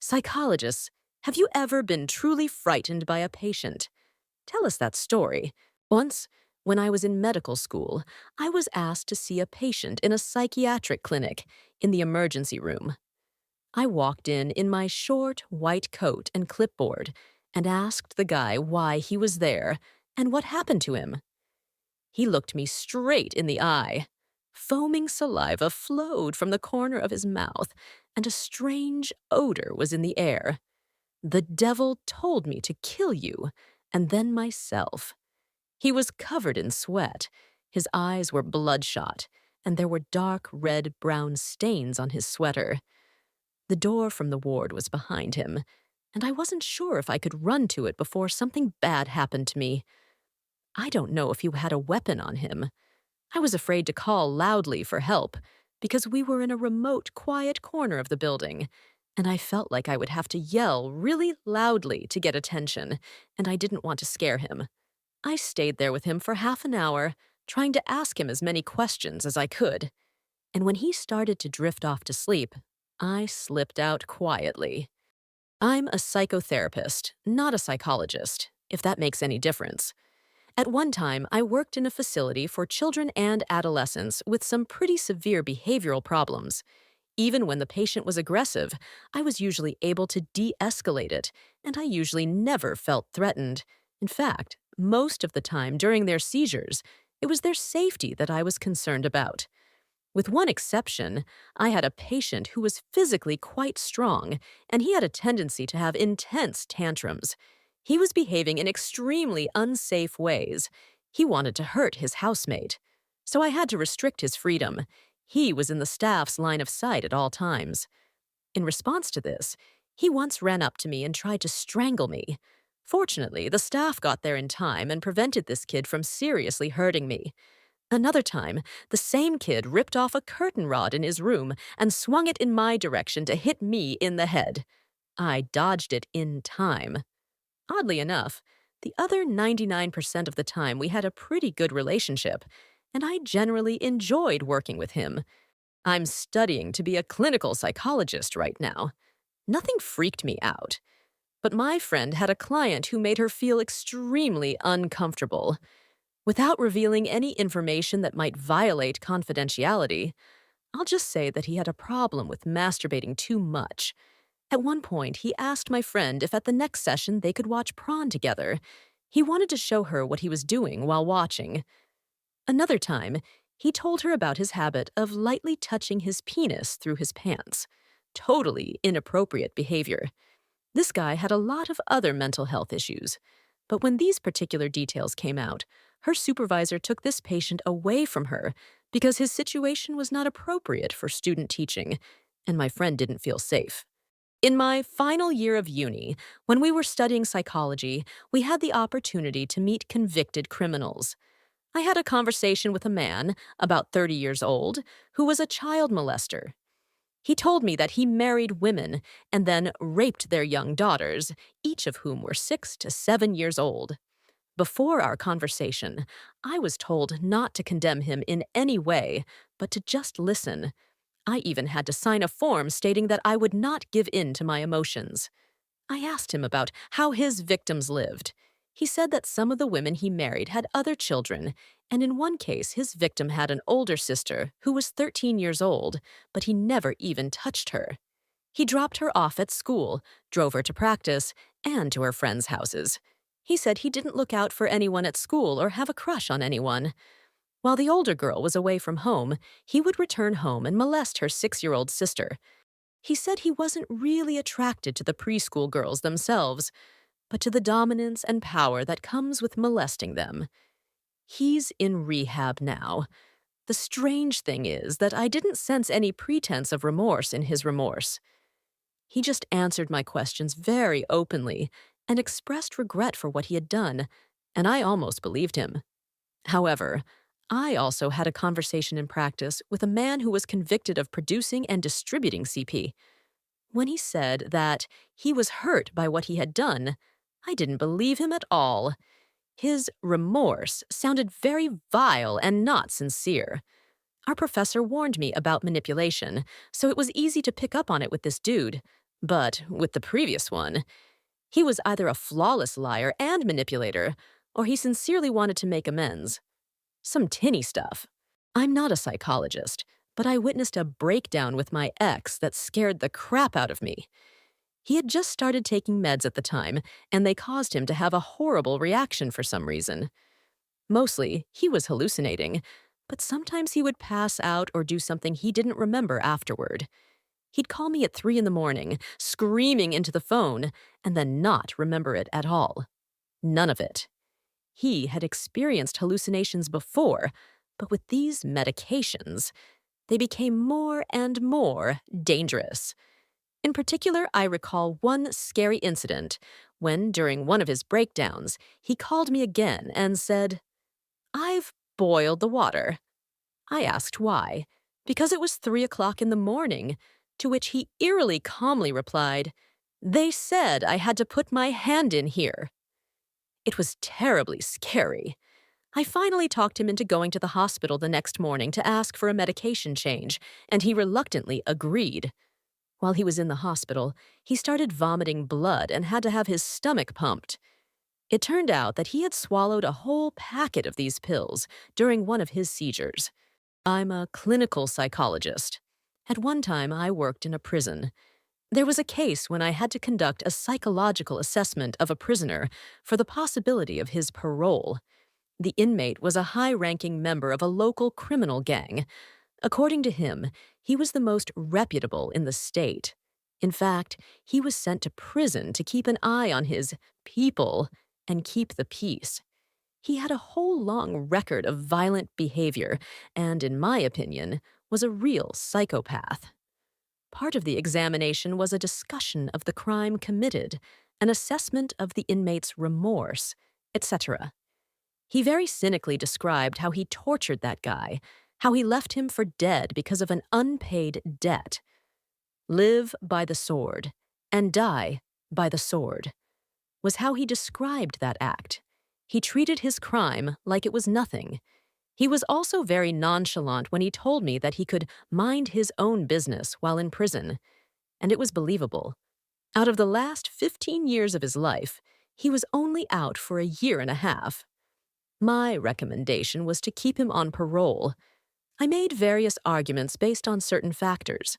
Psychologists, have you ever been truly frightened by a patient? Tell us that story. Once, when I was in medical school, I was asked to see a patient in a psychiatric clinic in the emergency room. I walked in my short white coat and clipboard and asked the guy why he was there and what happened to him. He looked me straight in the eye. Foaming saliva flowed from the corner of his mouth, and a strange odor was in the air. The devil told me to kill you, and then myself. He was covered in sweat. His eyes were bloodshot, and there were dark red-brown stains on his sweater. The door from the ward was behind him, and I wasn't sure if I could run to it before something bad happened to me. I don't know if he had a weapon on him. I was afraid to call loudly for help because we were in a remote, quiet corner of the building, and I felt like I would have to yell really loudly to get attention, and I didn't want to scare him. I stayed there with him for half an hour, trying to ask him as many questions as I could. And when he started to drift off to sleep, I slipped out quietly. I'm a psychotherapist, not a psychologist, if that makes any difference. At one time, I worked in a facility for children and adolescents with some pretty severe behavioral problems. Even when the patient was aggressive, I was usually able to de-escalate it, and I usually never felt threatened. In fact, most of the time during their seizures, it was their safety that I was concerned about. With one exception, I had a patient who was physically quite strong, and he had a tendency to have intense tantrums. He was behaving in extremely unsafe ways. He wanted to hurt his housemate. So I had to restrict his freedom. He was in the staff's line of sight at all times. In response to this, he once ran up to me and tried to strangle me. Fortunately, the staff got there in time and prevented this kid from seriously hurting me. Another time, the same kid ripped off a curtain rod in his room and swung it in my direction to hit me in the head. I dodged it in time. Oddly enough, the other 99% of the time we had a pretty good relationship, and I generally enjoyed working with him. I'm studying to be a clinical psychologist right now. Nothing freaked me out. But my friend had a client who made her feel extremely uncomfortable. Without revealing any information that might violate confidentiality, I'll just say that he had a problem with masturbating too much. At one point, he asked my friend if at the next session they could watch prawn together. He wanted to show her what he was doing while watching. Another time, he told her about his habit of lightly touching his penis through his pants. Totally inappropriate behavior. This guy had a lot of other mental health issues. But when these particular details came out, her supervisor took this patient away from her because his situation was not appropriate for student teaching, and my friend didn't feel safe. In my final year of uni, when we were studying psychology, we had the opportunity to meet convicted criminals. I had a conversation with a man, about 30 years old, who was a child molester. He told me that he married women and then raped their young daughters, each of whom were 6 to 7 years old. Before our conversation, I was told not to condemn him in any way, but to just listen. I even had to sign a form stating that I would not give in to my emotions. I asked him about how his victims lived. He said that some of the women he married had other children, and in one case his victim had an older sister who was 13 years old, but he never even touched her. He dropped her off at school, drove her to practice, and to her friends' houses. He said he didn't look out for anyone at school or have a crush on anyone. While the older girl was away from home, he would return home and molest her 6-year-old sister. He said he wasn't really attracted to the preschool girls themselves, but to the dominance and power that comes with molesting them. He's in rehab now. The strange thing is that I didn't sense any pretense of remorse in his remorse. He just answered my questions very openly and expressed regret for what he had done, and I almost believed him. However, I also had a conversation in practice with a man who was convicted of producing and distributing CP. When he said that he was hurt by what he had done, I didn't believe him at all. His remorse sounded very vile and not sincere. Our professor warned me about manipulation, so it was easy to pick up on it with this dude. But with the previous one, he was either a flawless liar and manipulator, or he sincerely wanted to make amends. Some tinny stuff. I'm not a psychologist, but I witnessed a breakdown with my ex that scared the crap out of me. He had just started taking meds at the time, and they caused him to have a horrible reaction for some reason. Mostly, he was hallucinating, but sometimes he would pass out or do something he didn't remember afterward. He'd call me at 3 in the morning, screaming into the phone, and then not remember it at all. None of it. He had experienced hallucinations before, but with these medications, they became more and more dangerous. In particular, I recall one scary incident when, during one of his breakdowns, he called me again and said, "I've boiled the water." I asked why, because it was 3 o'clock in the morning, to which he eerily calmly replied, "They said I had to put my hand in here." It was terribly scary. I finally talked him into going to the hospital the next morning to ask for a medication change, and he reluctantly agreed. While he was in the hospital, he started vomiting blood and had to have his stomach pumped. It turned out that he had swallowed a whole packet of these pills during one of his seizures. I'm a clinical psychologist. At one time, I worked in a prison. There was a case when I had to conduct a psychological assessment of a prisoner for the possibility of his parole. The inmate was a high-ranking member of a local criminal gang. According to him, he was the most reputable in the state. In fact, he was sent to prison to keep an eye on his people and keep the peace. He had a whole long record of violent behavior and, in my opinion, was a real psychopath. Part of the examination was a discussion of the crime committed, an assessment of the inmate's remorse, etc. He very cynically described how he tortured that guy, how he left him for dead because of an unpaid debt. Live by the sword and die by the sword was how he described that act. He treated his crime like it was nothing. He was also very nonchalant when he told me that he could mind his own business while in prison, and it was believable. Out of the last 15 years of his life, he was only out for a year and a half. My recommendation was to keep him on parole. I made various arguments based on certain factors,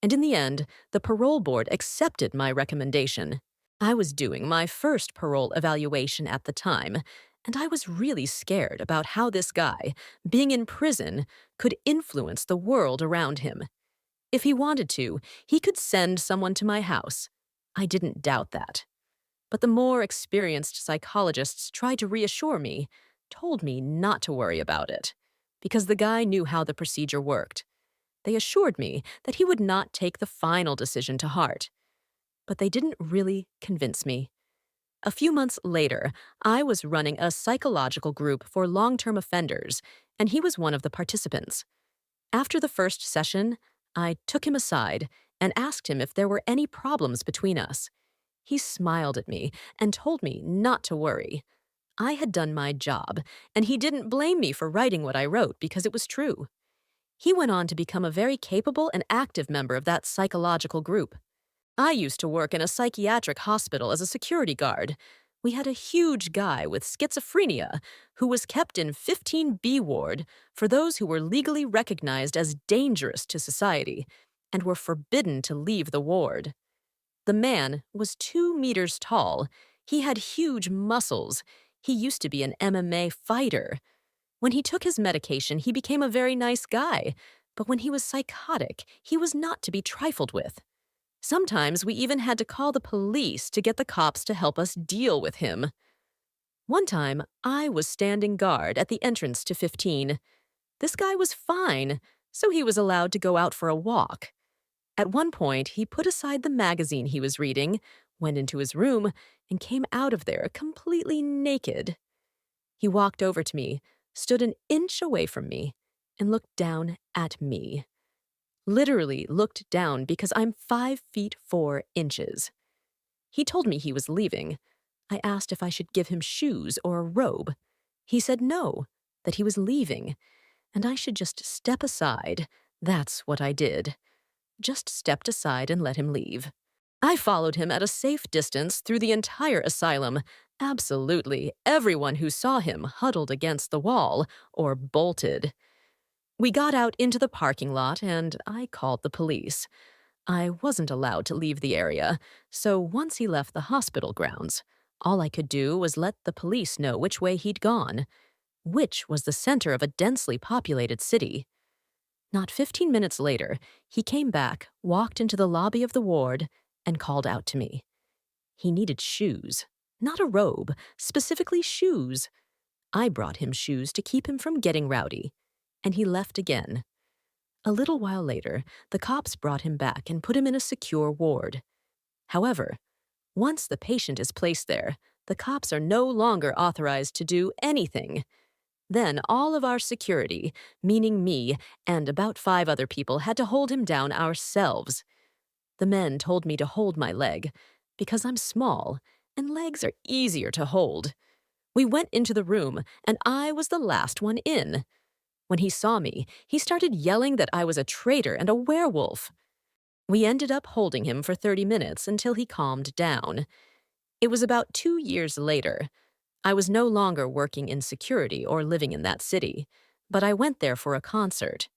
and in the end, the parole board accepted my recommendation. I was doing my first parole evaluation at the time, and I was really scared about how this guy, being in prison, could influence the world around him. If he wanted to, he could send someone to my house. I didn't doubt that. But the more experienced psychologists tried to reassure me, told me not to worry about it, because the guy knew how the procedure worked. They assured me that he would not take the final decision to heart. But they didn't really convince me. A few months later, I was running a psychological group for long-term offenders, and he was one of the participants. After the first session, I took him aside and asked him if there were any problems between us. He smiled at me and told me not to worry. I had done my job, and he didn't blame me for writing what I wrote because it was true. He went on to become a very capable and active member of that psychological group. I used to work in a psychiatric hospital as a security guard. We had a huge guy with schizophrenia who was kept in 15B ward for those who were legally recognized as dangerous to society and were forbidden to leave the ward. The man was 2 meters tall. He had huge muscles. He used to be an MMA fighter. When he took his medication, he became a very nice guy, but when he was psychotic, he was not to be trifled with. Sometimes we even had to call the police to get the cops to help us deal with him. One time, I was standing guard at the entrance to 15. This guy was fine, so he was allowed to go out for a walk. At one point, he put aside the magazine he was reading, went into his room, and came out of there completely naked. He walked over to me, stood an inch away from me, and looked down at me. Literally looked down because I'm 5 feet 4 inches. He told me he was leaving. I asked if I should give him shoes or a robe. He said no, that he was leaving, and I should just step aside. That's what I did. Just stepped aside and let him leave. I followed him at a safe distance through the entire asylum. Absolutely everyone who saw him huddled against the wall or bolted. We got out into the parking lot and I called the police. I wasn't allowed to leave the area, so once he left the hospital grounds, all I could do was let the police know which way he'd gone, which was the center of a densely populated city. Not 15 minutes later, he came back, walked into the lobby of the ward, and called out to me. He needed shoes, not a robe, specifically shoes. I brought him shoes to keep him from getting rowdy, and he left again. A little while later, the cops brought him back and put him in a secure ward. However, once the patient is placed there, the cops are no longer authorized to do anything. Then all of our security, meaning me and about 5 other people, had to hold him down ourselves. The men told me to hold my leg, because I'm small, and legs are easier to hold. We went into the room, and I was the last one in. When he saw me, he started yelling that I was a traitor and a werewolf. We ended up holding him for 30 minutes until he calmed down. It was about 2 years later. I was no longer working in security or living in that city, but I went there for a concert.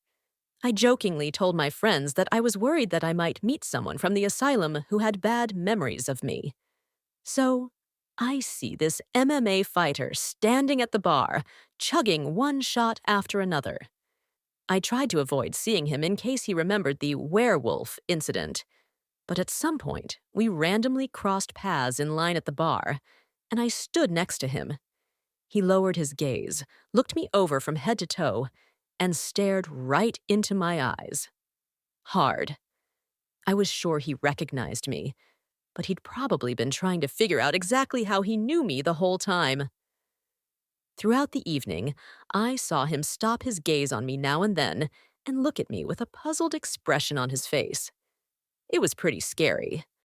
I jokingly told my friends that I was worried that I might meet someone from the asylum who had bad memories of me. So, I see this MMA fighter standing at the bar, chugging one shot after another. I tried to avoid seeing him in case he remembered the werewolf incident, but at some point, we randomly crossed paths in line at the bar, and I stood next to him. He lowered his gaze, looked me over from head to toe, and stared right into my eyes. Hard. I was sure he recognized me, but he'd probably been trying to figure out exactly how he knew me the whole time. Throughout the evening, I saw him stop his gaze on me now and then and look at me with a puzzled expression on his face. It was pretty scary.